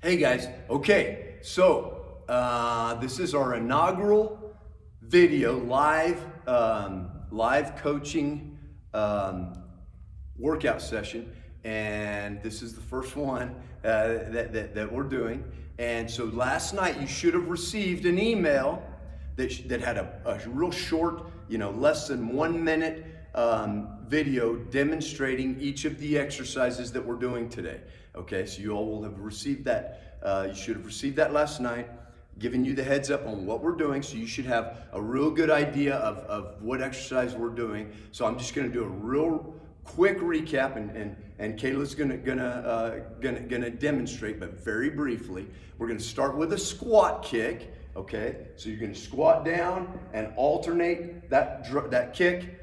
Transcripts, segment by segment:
Hey guys, okay, so this is our inaugural video, live coaching workout session, and this is the first one that we're doing. And so last night you should have received an email that had a real short, less than 1 minute video demonstrating each of the exercises that we're doing today. Okay, so you all will have received that. You should have received that last night, giving you the heads up on what we're doing. So you should have a real good idea of what exercise we're doing. So I'm just going to do a real quick recap, and Kayla's gonna demonstrate, but very briefly. We're going to start with a squat kick. Okay, so you're going to squat down and alternate that kick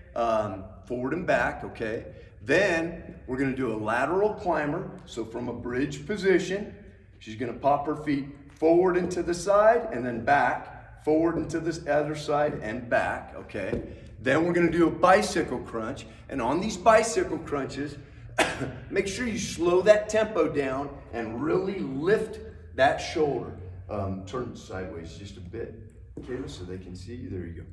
forward and back. Okay. Then we're going to do a lateral climber. So from a bridge position, she's going to pop her feet forward into the side and then back, forward into this other side and back, okay? Then we're going to do a bicycle crunch. And on these bicycle crunches, make sure you slow that tempo down and really lift that shoulder. Turn it sideways just a bit, Kayla, so they can see you. There you go.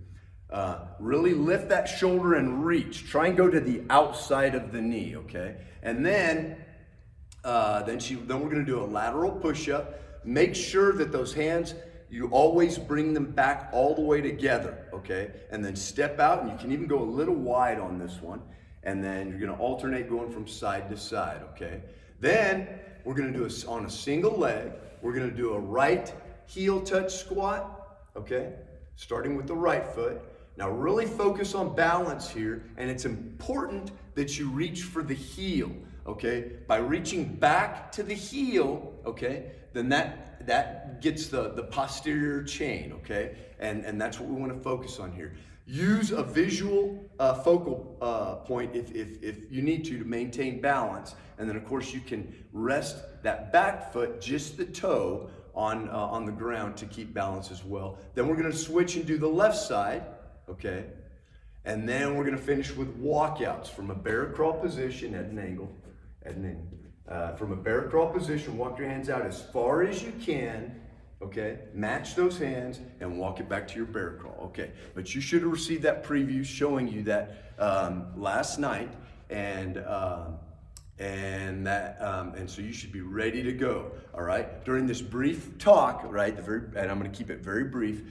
Really lift that shoulder and reach. Try and go to the outside of the knee, okay? And then we're going to do a lateral push-up. Make sure that those hands, you always bring them back all the way together, okay? And then step out, and you can even go a little wide on this one. And then you're going to alternate going from side to side, okay? Then we're going to do on a single leg, we're going to do a right heel touch squat, okay? Starting with the right foot. Now really focus on balance here, and it's important that you reach for the heel, okay? By reaching back to the heel, okay, then that gets the posterior chain, okay? And that's what we want to focus on here. Use a visual focal point if you need to maintain balance. And then of course you can rest that back foot, just the toe, on the ground to keep balance as well. Then we're going to switch and do the left side, okay? And then we're going to finish with walkouts from a bear crawl position at an angle. From a bear crawl position, walk your hands out as far as you can, okay? Match those hands and walk it back to your bear crawl, okay? But you should have received that preview showing you that last night, and so you should be ready to go. All right. During this brief talk, right, and I'm going to keep it very brief.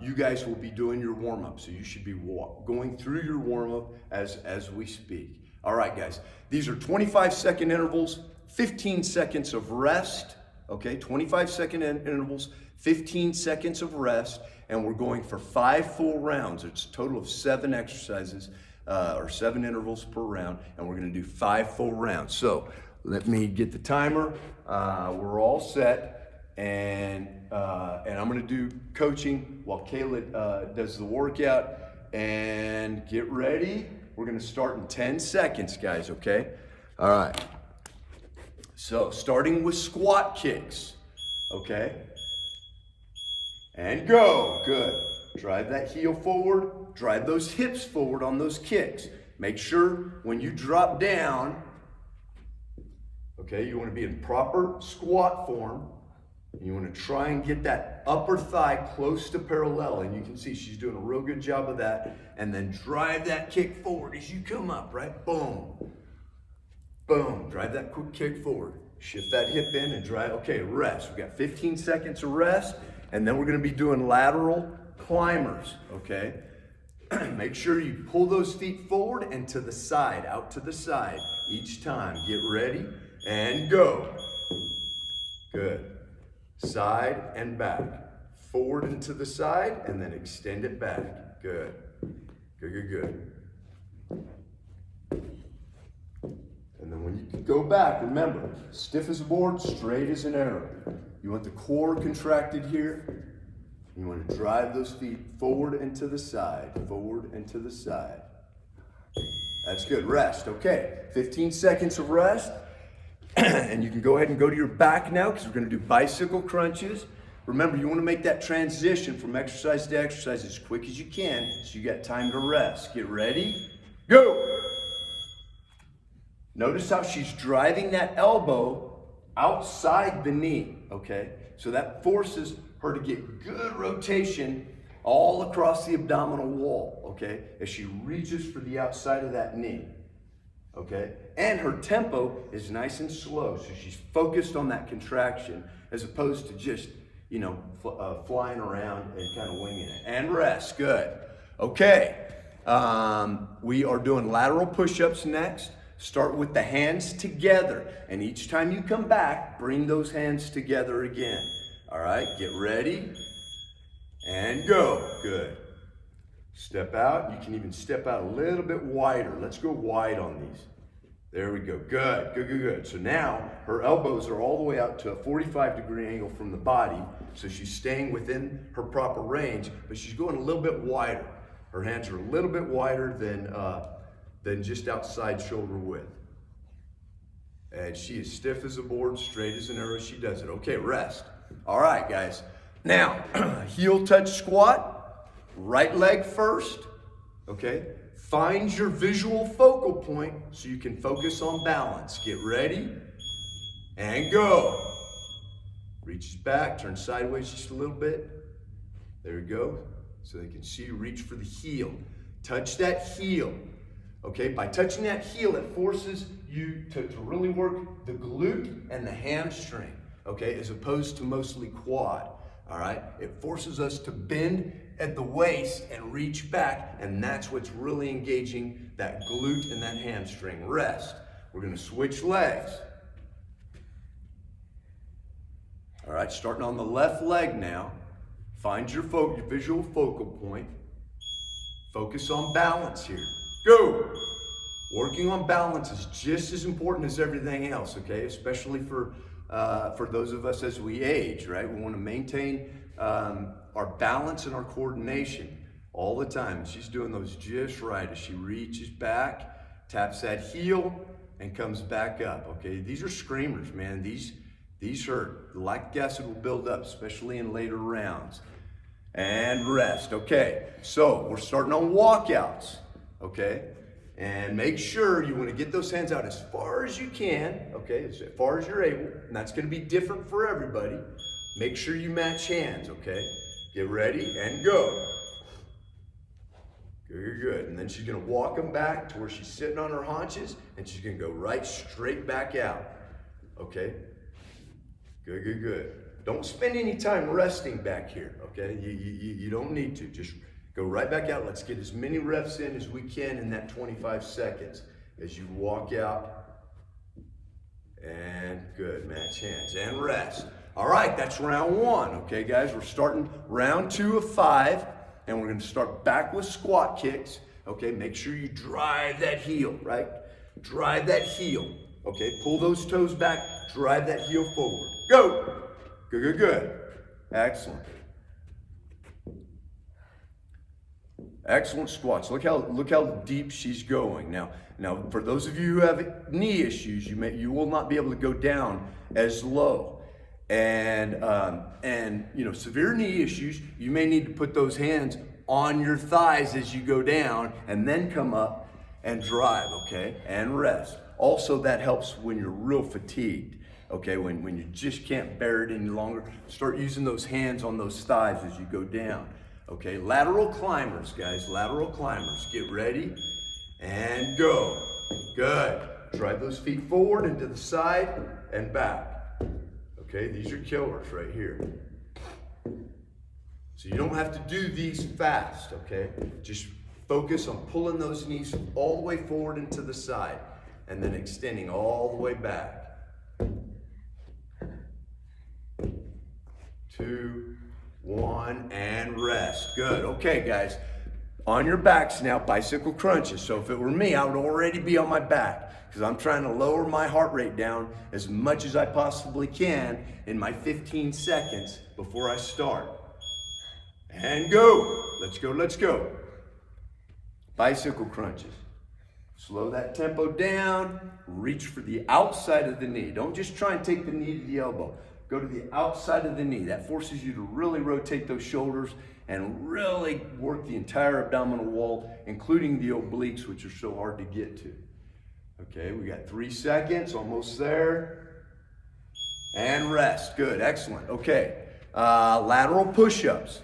You guys will be doing your warm up, so you should be going through your warm up as we speak. All right, guys. These are 25-second intervals, 15 seconds of rest. Okay, 25-second intervals, 15 seconds of rest, and we're going for 5 full rounds. It's a total of 7 exercises. Or 7 intervals per round, and we're going to do 5 full rounds. So let me get the timer. We're all set, and I'm going to do coaching while Kayla does the workout. And get ready. We're going to start in 10 seconds, guys. Okay. All right. So starting with squat kicks. Okay. And go. Good. Drive that heel forward, drive those hips forward on those kicks. Make sure when you drop down, okay, you want to be in proper squat form. You want to try and get that upper thigh close to parallel, and you can see she's doing a real good job of that. And then drive that kick forward as you come up, right? Boom. Boom. Drive that quick kick forward. Shift that hip in and drive. Okay, rest. We got 15 seconds of rest, and then we're going to be doing lateral climbers, okay? Make sure you pull those feet forward and to the side, out to the side each time. Get ready and go. Good. Side and back. Forward and to the side, and then extend it back. Good. Good, good, good. And then when you go back, remember, stiff as a board, straight as an arrow. You want the core contracted here. You want to drive those feet forward and to the side, forward and to the side. That's good. Rest. Okay. 15 seconds of rest. And you can go ahead and go to your back now, because we're going to do bicycle crunches. Remember, you want to make that transition from exercise to exercise as quick as you can, so you got time to rest. Get ready. Go. Notice how she's driving that elbow outside the knee, okay? So that forces her to get good rotation all across the abdominal wall, okay? As she reaches for the outside of that knee, okay? And her tempo is nice and slow, so she's focused on that contraction as opposed to just, you know, flying around and kind of winging it. And rest, good. Okay, we are doing lateral push-ups next. Start with the hands together, and each time you come back, bring those hands together again. All right, get ready, and go. Good. Step out. You can even step out a little bit wider. Let's go wide on these. There we go. Good, good, good, good. So now her elbows are all the way out to a 45-degree angle from the body, so she's staying within her proper range, but she's going a little bit wider. Her hands are a little bit wider than just outside shoulder width. And she is stiff as a board, straight as an arrow. She does it. Okay, rest. All right, guys. Now, heel touch squat, right leg first, okay? Find your visual focal point so you can focus on balance. Get ready, and go. Reaches back, turn sideways just a little bit. There we go. So they can see you reach for the heel. Touch that heel. Okay, by touching that heel, it forces you to really work the glute and the hamstring, okay, as opposed to mostly quad, all right? It forces us to bend at the waist and reach back, and that's what's really engaging that glute and that hamstring. Rest. We're gonna switch legs. All right, starting on the left leg now. Find your visual focal point. Focus on balance here. Go! Working on balance is just as important as everything else, okay? Especially for those of us as we age, right? We want to maintain our balance and our coordination all the time. And she's doing those just right as she reaches back, taps that heel, and comes back up, okay? These are screamers, man. These hurt. The lactic acid will build up, especially in later rounds. And rest, okay? So we're starting on walkouts. Okay, and make sure you want to get those hands out as far as you can, okay, as far as you're able, and that's going to be different for everybody. Make sure you match hands, okay? Get ready and go. Good, good. And then she's going to walk them back to where she's sitting on her haunches, and she's going to go right straight back out, okay? Good, good, good. Don't spend any time resting back here, okay? You don't need to. Just go right back out. Let's get as many reps in as we can in that 25 seconds as you walk out. And good, match hands and rest. All right, that's round one. Okay, guys, we're starting round 2 of 5, and we're gonna start back with squat kicks. Okay, make sure you drive that heel, right? Drive that heel. Okay, pull those toes back, drive that heel forward. Go. Good, good, good. Excellent. Excellent squats. Look how deep she's going. Now for those of you who have knee issues, you will not be able to go down as low. And you know, severe knee issues, you may need to put those hands on your thighs as you go down and then come up and drive, okay? And rest. Also, that helps when you're real fatigued, okay? When you just can't bear it any longer, start using those hands on those thighs as you go down. Okay, lateral climbers, guys, lateral climbers. Get ready and go. Good. Drive those feet forward and to the side and back. Okay, these are killers right here. So you don't have to do these fast, okay? Just focus on pulling those knees all the way forward and to the side and then extending all the way back. 2, 1, and rest. Good. Okay, guys. On your backs now, bicycle crunches. So if it were me, I would already be on my back because I'm trying to lower my heart rate down as much as I possibly can in my 15 seconds before I start. And go. Let's go, let's go. Bicycle crunches. Slow that tempo down. Reach for the outside of the knee. Don't just try and take the knee to the elbow. Go to the outside of the knee. That forces you to really rotate those shoulders and really work the entire abdominal wall, including the obliques, which are so hard to get to. Okay, we got 3 seconds, almost there. And rest. Good, excellent. Okay, lateral push-ups.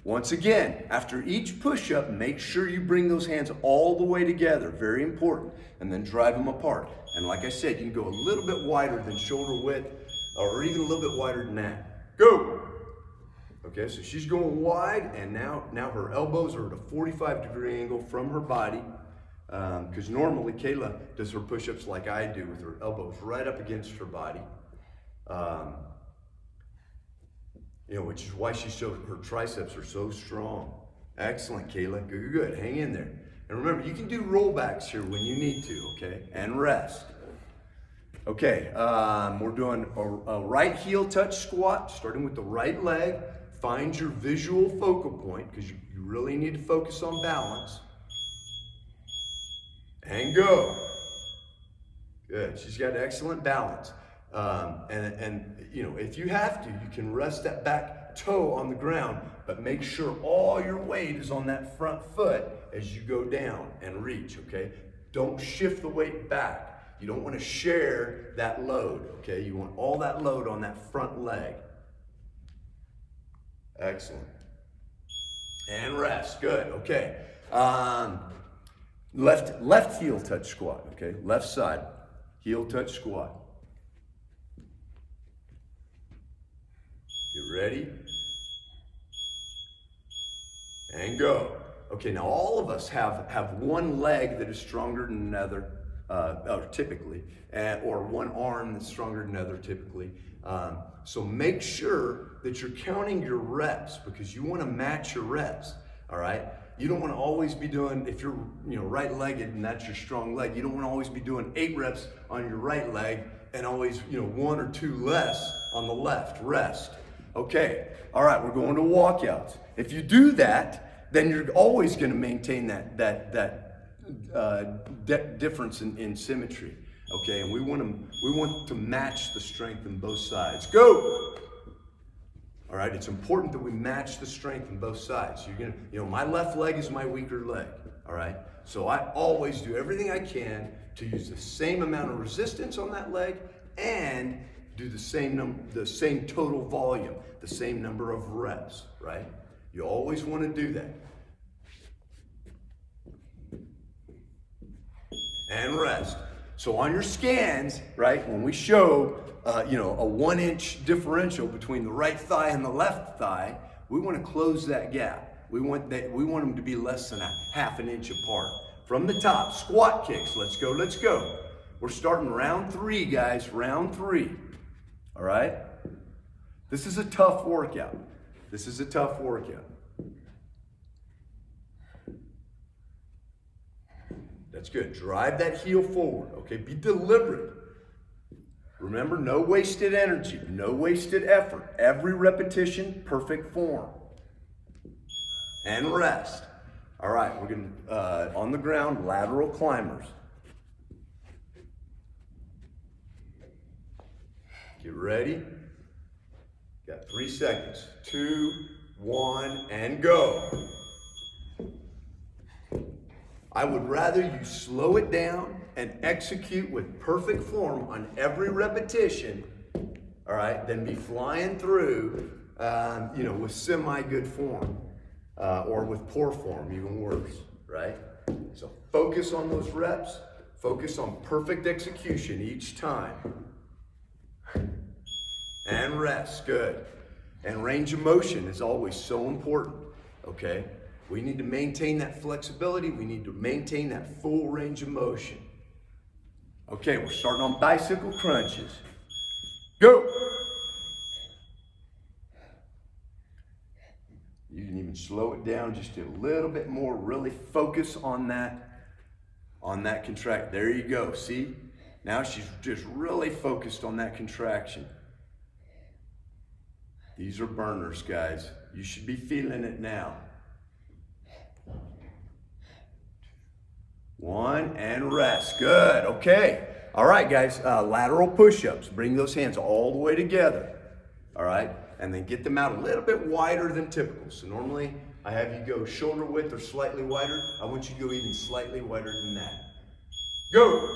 Once again, after each push-up, make sure you bring those hands all the way together. Very important. And then drive them apart. And like I said, you can go a little bit wider than shoulder width, or even a little bit wider than that. Go! Okay, so she's going wide, and now her elbows are at a 45-degree angle from her body. Because normally Kayla does her push-ups like I do, with her elbows right up against her body. Which is why her triceps are so strong. Excellent, Kayla. Good, good. Hang in there. And remember, you can do rollbacks here when you need to, okay? And rest. Okay, we're doing a right heel touch squat, starting with the right leg. Find your visual focal point, because you really need to focus on balance. And go. Good. She's got excellent balance. If you have to, you can rest that back toe on the ground, but make sure all your weight is on that front foot as you go down and reach, okay? Don't shift the weight back. You don't want to share that load, okay? You want all that load on that front leg. Excellent. And rest. Good. Okay. Left heel touch squat, okay? Left side, heel touch squat. Get ready. And go. Okay, now all of us have one leg that is stronger than another, typically, or one arm that's stronger than another, typically. So make sure that you're counting your reps, because you want to match your reps, all right? You don't want to always be doing, if you're right-legged and that's your strong leg, you don't want to always be doing 8 reps on your right leg and always 1 or 2 less on the left. Rest. Okay, all right, we're going to walkouts. If you do that, then you're always going to maintain that difference in symmetry. Okay, and we want to match the strength in both sides. Go! All right, it's important that we match the strength in both sides. You're gonna, my left leg is my weaker leg. All right, so I always do everything I can to use the same amount of resistance on that leg and do the same total volume, the same number of reps. Right? You always want to do that. And rest. So on your scans, right, when we show, a 1-inch differential between the right thigh and the left thigh, we want to close that gap. We want them to be less than a half an inch apart. From the top, squat kicks. Let's go, let's go. We're starting round 3, guys, round 3. All right? This is a tough workout. That's good. Drive that heel forward, okay? Be deliberate. Remember, no wasted energy, no wasted effort. Every repetition, perfect form. And rest. All right, we're gonna, on the ground, lateral climbers. Get ready. Got 3 seconds. 2, 1, and go. I would rather you slow it down and execute with perfect form on every repetition, all right, than be flying through, with semi-good form, or with poor form, even worse, right? So focus on those reps, focus on perfect execution each time. And rest, good. And range of motion is always so important, okay? We need to maintain that flexibility. We need to maintain that full range of motion. Okay, we're starting on bicycle crunches. Go! You can even slow it down just a little bit more. Really focus on that contract. There you go. See? Now she's just really focused on that contraction. These are burners, guys. You should be feeling it now. 1, and rest. Good. Okay. All right, guys. Lateral push-ups. Bring those hands all the way together. All right. And then get them out a little bit wider than typical. So normally I have you go shoulder width or slightly wider. I want you to go even slightly wider than that. Go.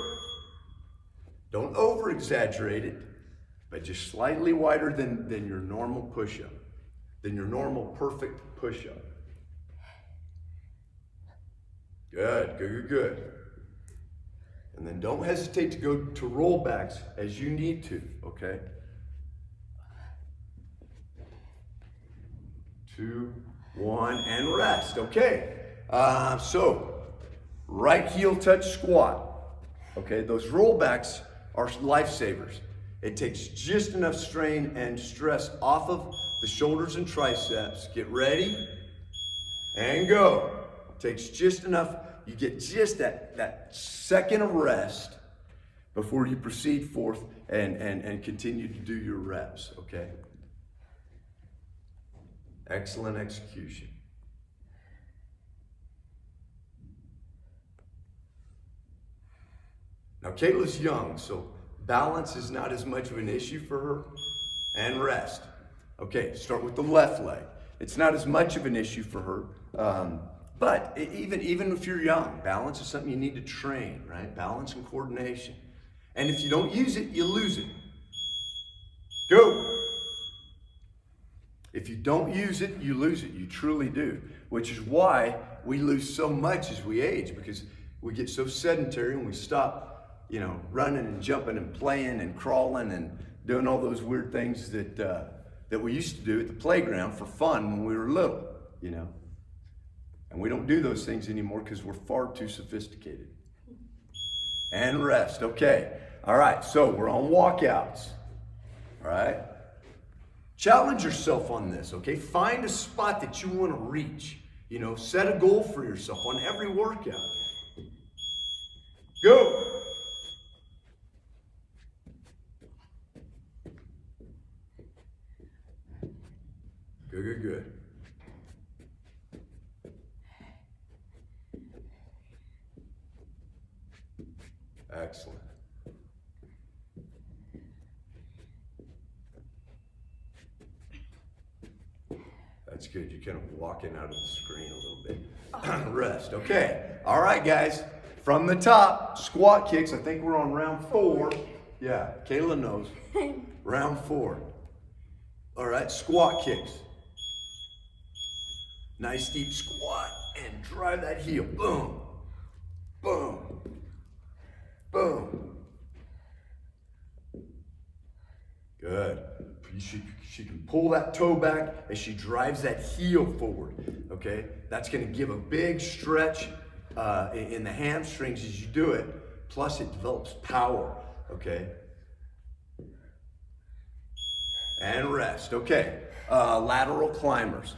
Don't over-exaggerate it. but just slightly wider than your normal push-up, than your normal perfect push-up. Good, good, good, good. And then don't hesitate to go to rollbacks as you need to, okay? 2, 1, and rest, okay? So, right heel touch squat, okay? Those rollbacks are lifesavers. It takes just enough strain and stress off of the shoulders and triceps. Get ready, and go. Takes just enough, you get just that second of rest before you proceed forth and continue to do your reps, okay? Excellent execution. Now Kayla's young, so balance is not as much of an issue for her, and rest. Okay, start with the left leg. It's not as much of an issue for her, but even if you're young, balance is something you need to train, right? Balance and coordination. And if you don't use it, you lose it. Go. If you don't use it, you lose it. You truly do. Which is why we lose so much as we age, because we get so sedentary and we stop, running and jumping and playing and crawling and doing all those weird things that we used to do at the playground for fun when we were little, And we don't do those things anymore because we're far too sophisticated. And rest, okay. All right, so we're on walkouts, all right? Challenge yourself on this, okay? Find a spot that you want to reach. Set a goal for yourself on every workout. Go. Good, good, good. Excellent. That's good. You're kind of walking out of the screen a little bit. Rest. Okay. All right, guys. From the top, squat kicks. I think we're on round 4. Yeah, Kayla knows. Round 4. All right, squat kicks. Nice deep squat and drive that heel. Boom. Boom. Boom. Good. She can pull that toe back as she drives that heel forward, okay? That's gonna give a big stretch in the hamstrings as you do it, plus it develops power, okay? And rest, okay. Lateral climbers,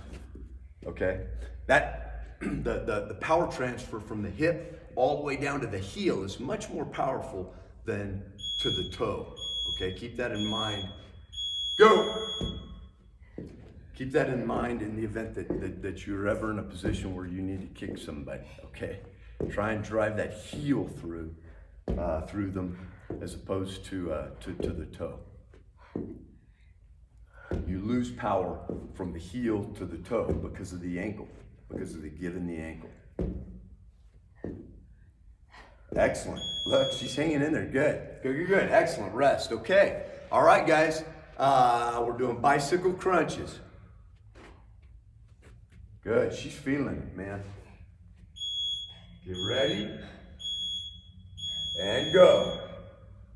okay? That, the power transfer from the hip all the way down to the heel is much more powerful than to the toe, okay? Keep that in mind. Go! Keep that in mind in the event that you're ever in a position where you need to kick somebody, okay? Try and drive that heel through them as opposed to the toe. You lose power from the heel to the toe because of the ankle, because of the give in the ankle. Excellent. Look, she's hanging in there. Good. Good, good, good. Excellent. Rest. Okay. All right, guys. We're doing bicycle crunches. Good. She's feeling it, man. Get ready. And go.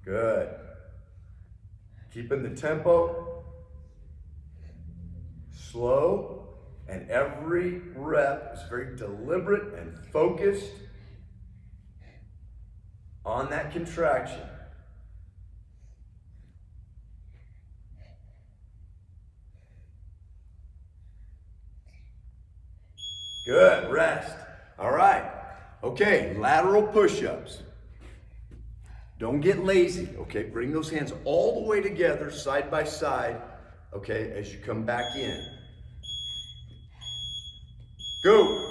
Good. Keeping the tempo slow, and every rep is very deliberate and focused on that contraction. Good, rest. All right. Okay, lateral push-ups. Don't get lazy, okay? Bring those hands all the way together, side by side, okay, as you come back in. Go.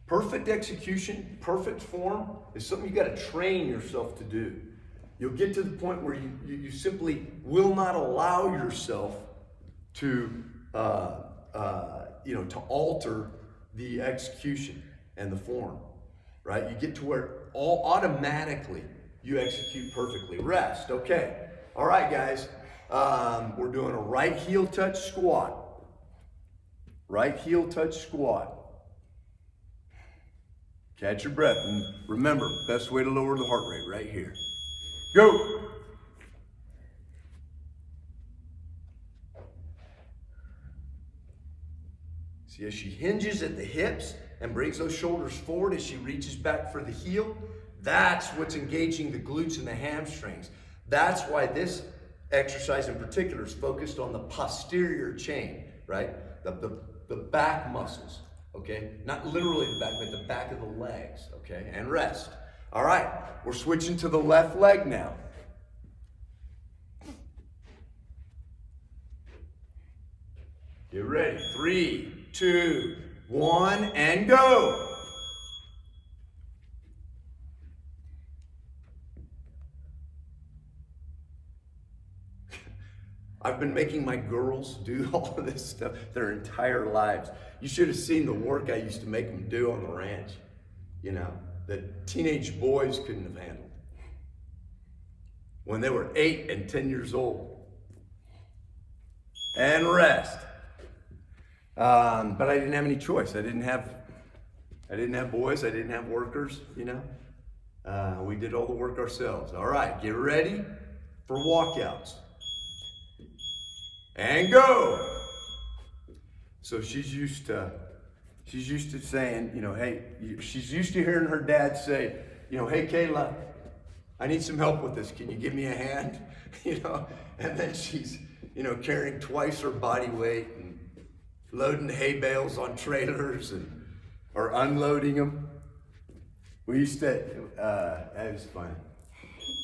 Perfect execution, perfect form is something you got to train yourself to do. You'll get to the point where you simply will not allow yourself to to alter the execution and the form, right? You get to where all automatically you execute perfectly. Rest, okay. All right, guys. We're doing a right heel touch squat. Right heel touch squat. Catch your breath, and remember, best way to lower the heart rate right here. Go. See, as she hinges at the hips and brings those shoulders forward as she reaches back for the heel, that's what's engaging the glutes and the hamstrings. That's why this exercise in particular is focused on the posterior chain, right? The back muscles, okay? Not literally the back, but the back of the legs, okay? And rest. All right, we're switching to the left leg now. Get ready. 3, 2, 1, and go. I've been making my girls do all of this stuff their entire lives. You should have seen the work I used to make them do on the ranch, you know, that teenage boys couldn't have handled when they were 8 and 10 years old. And rest. But I didn't have any choice. I didn't have boys. I didn't have workers, you know. We did all the work ourselves. All right, get ready for walkouts. And go. So she's used to saying, you know, hey, she's used to hearing her dad say, you know, hey, Kayla, I need some help with this. Can you give me a hand? You know, and then she's, you know, carrying twice her body weight and loading hay bales on trailers or unloading them. We used to, that was funny.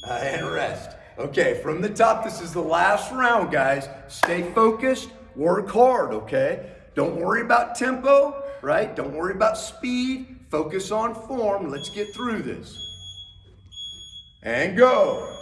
And rest. Okay, from the top, this is the last round, guys. Stay focused, work hard, okay? Don't worry about tempo, right? Don't worry about speed. Focus on form. Let's get through this. And go.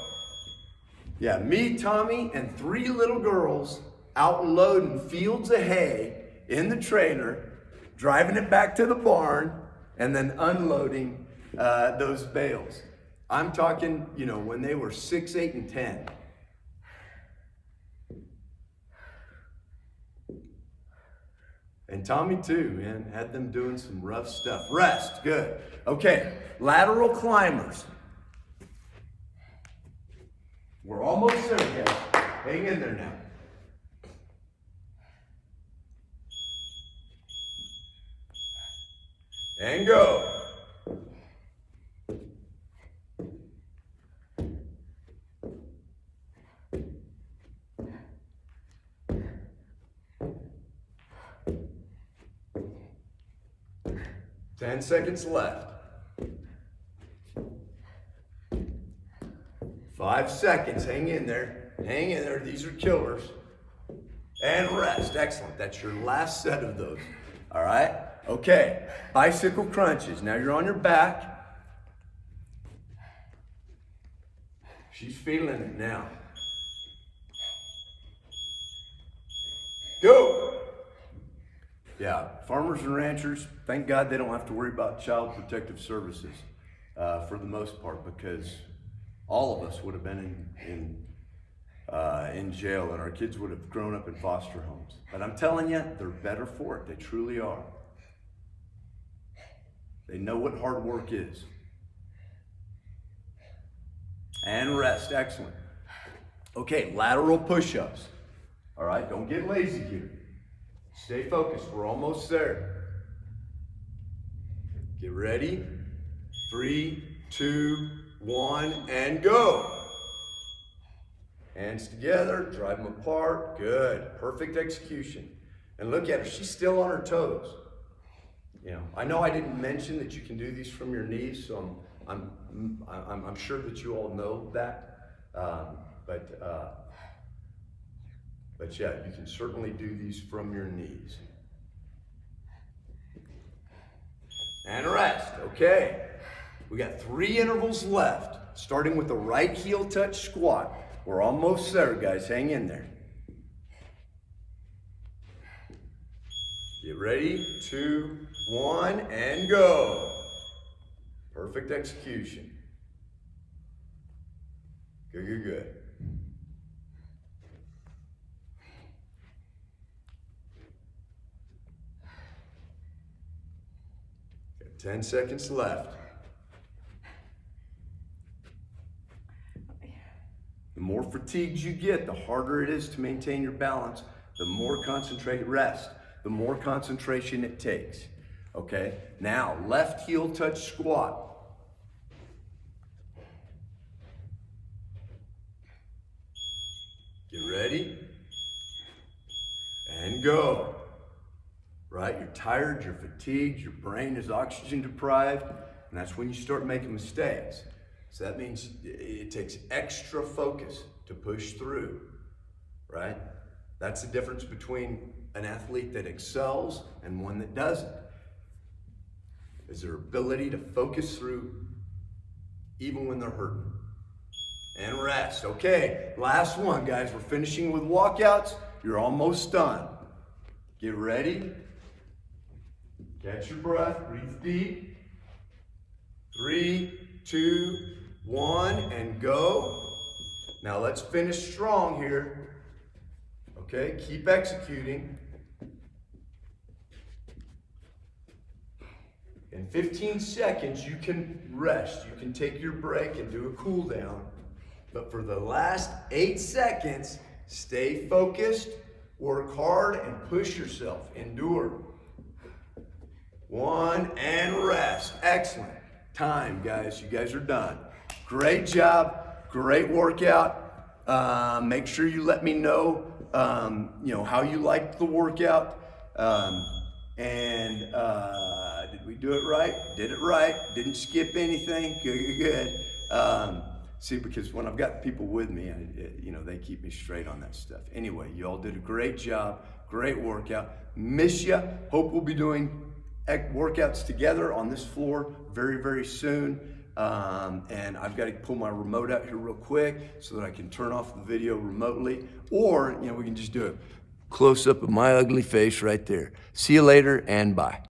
Yeah, me, Tommy, and 3 little girls out loading fields of hay in the trailer, driving it back to the barn, and then unloading those bales. I'm talking, you know, when they were 6, 8, and 10. And Tommy too, man, had them doing some rough stuff. Rest, good. Okay, lateral climbers. We're almost there, guys. Hang in there now. And go. Ten seconds left. 5 seconds. Hang in there. Hang in there. These are killers. And rest. Excellent. That's your last set of those. All right? Okay. Bicycle crunches. Now you're on your back. She's feeling it now. Go. Yeah, farmers and ranchers, thank God they don't have to worry about child protective services for the most part, because all of us would have been in jail and our kids would have grown up in foster homes. But I'm telling you, they're better for it. They truly are. They know what hard work is. And rest, excellent. Okay, lateral push-ups. All right, don't get lazy here. Stay focused, we're almost there. Get ready. 3, 2, 1, and go. Hands together, drive them apart. Good, perfect execution. And look at her, she's still on her toes. You know I didn't mention that you can do these from your knees, so I'm sure that you all know that. But yeah, you can certainly do these from your knees. And rest, okay. We got 3 intervals left, starting with the right heel touch squat. We're almost there, guys, hang in there. Get ready, 2, 1, and go. Perfect execution. Good, good, good. Got 10 seconds left. The more fatigued you get, the harder it is to maintain your balance, the more concentrated rest, the more concentration it takes. Okay, now left heel touch squat. Get ready and go. Right, you're tired, you're fatigued, your brain is oxygen deprived, and that's when you start making mistakes. So that means it takes extra focus to push through, right? That's the difference between an athlete that excels and one that doesn't. Is their ability to focus through even when they're hurting. And rest. Okay, last one, guys. We're finishing with walkouts. You're almost done. Get ready. Catch your breath. Breathe deep. 3, 2, 1, and go. Now let's finish strong here. Okay, keep executing. In 15 seconds, you can rest. You can take your break and do a cool down. But for the last 8 seconds, stay focused, work hard, and push yourself. Endure. 1, and rest. Excellent. Time, guys. You guys are done. Great job. Great workout. Make sure you let me know, how you liked the workout. Did we do it right? Did it right. Didn't skip anything. Good, good, good. See, because when I've got people with me, they keep me straight on that stuff. Anyway, you all did a great job. Great workout. Miss ya. Hope we'll be doing workouts together on this floor very, very soon. And I've got to pull my remote out here real quick so that I can turn off the video remotely. Or, we can just do a close up of my ugly face right there. See you later and bye.